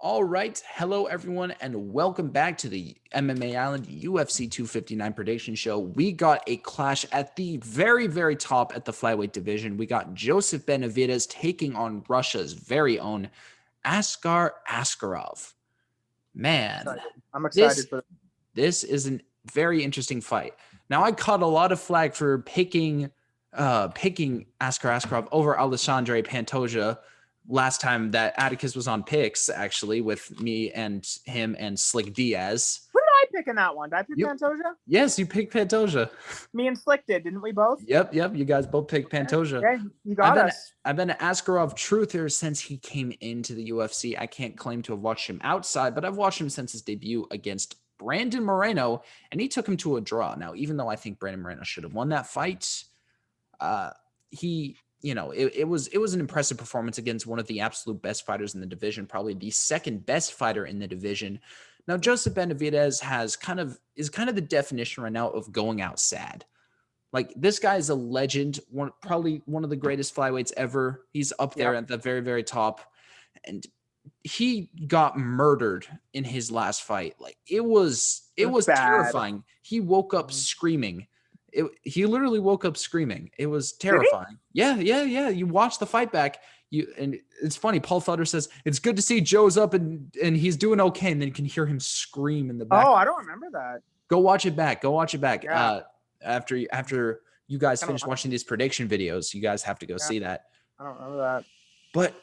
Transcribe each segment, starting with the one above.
All right. Hello, everyone, and welcome back to the MMA Island UFC 259 prediction show. We got a clash at the very, very top at the flyweight division. We got Joseph Benavidez taking on Russia's very own Askar Askarov. Man, I'm excited for this is a very interesting fight. Now, I caught a lot of flag for picking Askar Askarov over Alexandre Pantoja last time that Atticus was on picks, actually, with me and him and Slick Diaz. Who did I pick in that one? Did I pick Pantoja? Yes, you picked Pantoja. Me and Slick did, didn't we both? Yep. You guys both picked Pantoja. Okay, you got us. I've been an Askarov truther since he came into the UFC. I can't claim to have watched him outside, but I've watched him since his debut against Brandon Moreno, and he took him to a draw. Now, even though I think Brandon Moreno should have won that fight, it was an impressive performance against one of the absolute best fighters in the division, probably the second best fighter in the division. Now, Joseph Benavidez is kind of the definition right now of going out sad. Like, this guy is a legend, probably one of the greatest flyweights ever. He's up there at the very, very top. And he got murdered in his last fight. Like, it was terrifying. He woke up screaming. He literally woke up screaming. It was terrifying. Yeah. You watch the fight back. And it's funny. Paul Felder says it's good to see Joe's up and he's doing okay. And then you can hear him scream in the back. Oh, I don't remember that. Go watch it back. Yeah. After you guys finish watching these prediction videos, you guys have to go see that. I don't remember that. But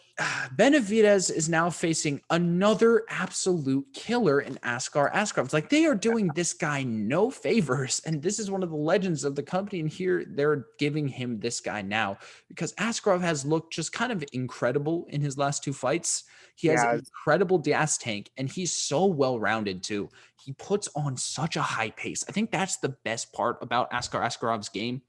Benavidez is now facing another absolute killer in Askar Askarov. It's like they are doing this guy no favors, and this is one of the legends of the company, and here they're giving him this guy now because Askarov has looked just kind of incredible in his last two fights. He has an incredible gas tank, and he's so well-rounded too. He puts on such a high pace. I think that's the best part about Askar Askarov's game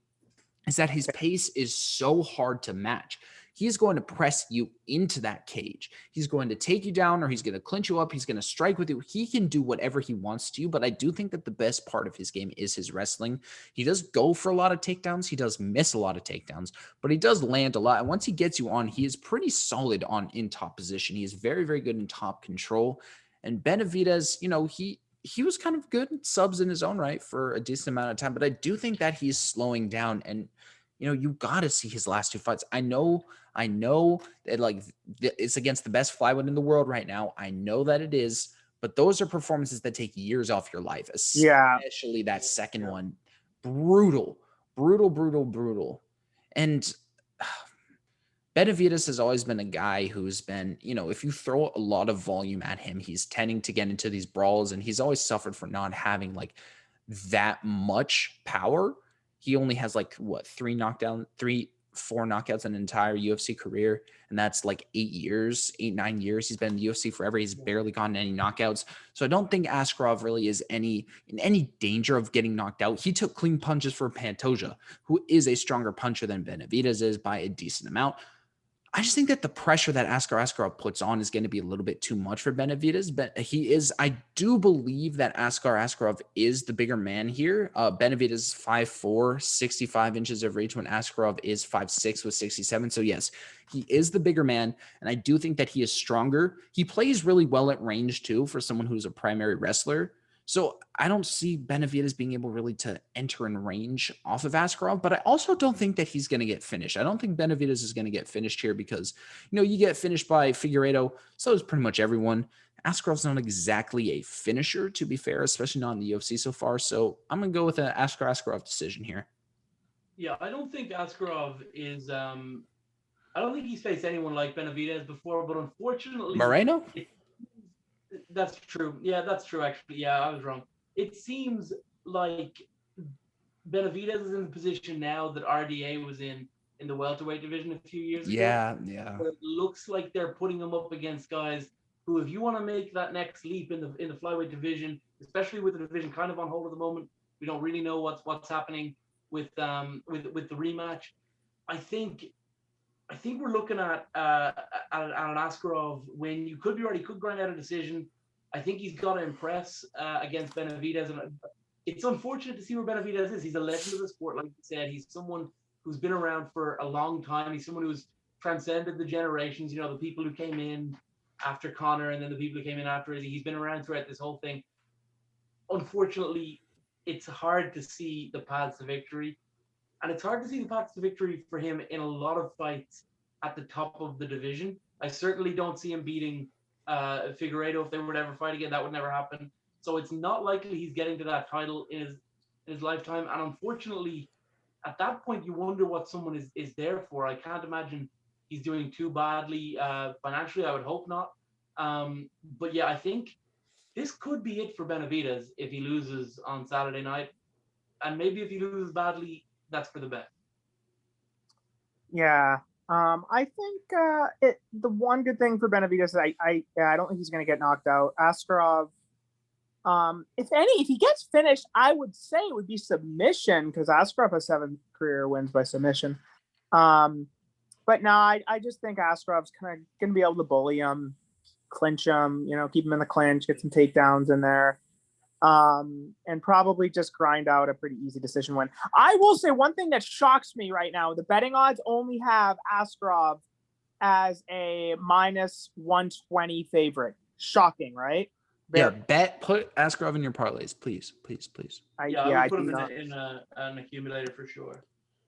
is that his pace is so hard to match. He's going to press you into that cage. He's going to take you down or he's going to clinch you up. He's going to strike with you. He can do whatever he wants to you, but I do think that the best part of his game is his wrestling. He does go for a lot of takedowns. He does miss a lot of takedowns, but he does land a lot. And once he gets you on, he is pretty solid in top position. He is very, very good in top control. And Benavidez, he was kind of good at subs in his own right for a decent amount of time, but I do think that he's slowing down. And you got to see his last two fights. I know that it's against the best flyweight in the world right now. I know that it is, but those are performances that take years off your life, especially that second one. Brutal. And Benavidez has always been a guy who's been, if you throw a lot of volume at him, he's tending to get into these brawls, and he's always suffered for not having like that much power. He only has 4 knockouts in an entire UFC career. And that's like 9 years. He's been in the UFC forever. He's barely gotten any knockouts. So I don't think Askarov really is in any danger of getting knocked out. He took clean punches for Pantoja, who is a stronger puncher than Benavidez is by a decent amount. I just think that the pressure that Askar Askarov puts on is going to be a little bit too much for Benavidez, but I do believe that Askar Askarov is the bigger man here. Benavidez is 5'4", 65 inches of reach when Askarov is 5'6" with 67. So yes, he is the bigger man, and I do think that he is stronger. He plays really well at range too for someone who's a primary wrestler. So I don't see Benavidez being able really to enter in range off of Askarov, but I also don't think that he's going to get finished. I don't think Benavidez is going to get finished here because, you get finished by Figueiredo. So is pretty much everyone. Askarov's not exactly a finisher, to be fair, especially not in the UFC so far. So I'm going to go with an Askar Askarov decision here. Yeah, I don't think Askarov is, I don't think he's faced anyone like Benavidez before, but unfortunately. Moreno? That's true. Yeah, that's true, actually. Yeah, I was wrong. It seems like Benavidez is in the position now that RDA was in the welterweight division a few years ago. Yeah. But it looks like they're putting him up against guys who, if you want to make that next leap in the flyweight division, especially with the division kind of on hold at the moment, we don't really know what's happening with the rematch. I think we're looking at an Askarov when you could grind out a decision. I think he's got to impress against Benavidez, and it's unfortunate to see where Benavidez is. He's a legend of the sport, like you said. He's someone who's been around for a long time. He's someone who's transcended the generations. The people who came in after Connor, and then the people who came in after Izzy. He's been around throughout this whole thing. Unfortunately, it's hard to see the paths to victory. And it's hard to see the paths to victory for him in a lot of fights at the top of the division. I certainly don't see him beating Figueiredo if they would ever fight again. That would never happen. So it's not likely he's getting to that title in his lifetime. And unfortunately, at that point, you wonder what someone is there for. I can't imagine he's doing too badly financially. I would hope not. But yeah, I think this could be it for Benavidez if he loses on Saturday night. And maybe if he loses badly, that's for the best. Yeah. I think the one good thing for Benavidez is I don't think he's going to get knocked out. Askarov, if he gets finished, I would say it would be submission because Askarov has 7 career wins by submission. But no, I just think Askarov's kind of going to be able to bully him, clinch him, keep him in the clinch, get some takedowns in there. And probably just grind out a pretty easy decision win. I will say one thing that shocks me right now, the betting odds only have Askarov as a -120 favorite. Shocking, right? Yeah, put Askarov in your parlays, please. I would put him in an accumulator for sure.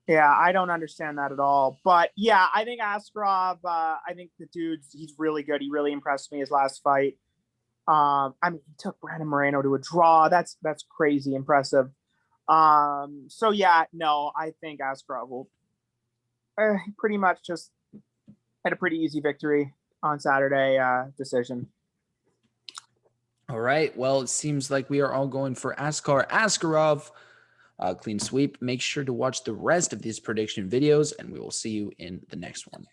Yeah, I don't understand that at all. But yeah, I think Askarov, I think the dude, he's really good. He really impressed me his last fight. He took Brandon Moreno to a draw. That's crazy impressive. So yeah, no, I think Askarov will pretty much just had a pretty easy victory on Saturday, decision. All right. Well, it seems like we are all going for Askarov. Clean sweep. Make sure to watch the rest of these prediction videos, and we will see you in the next one.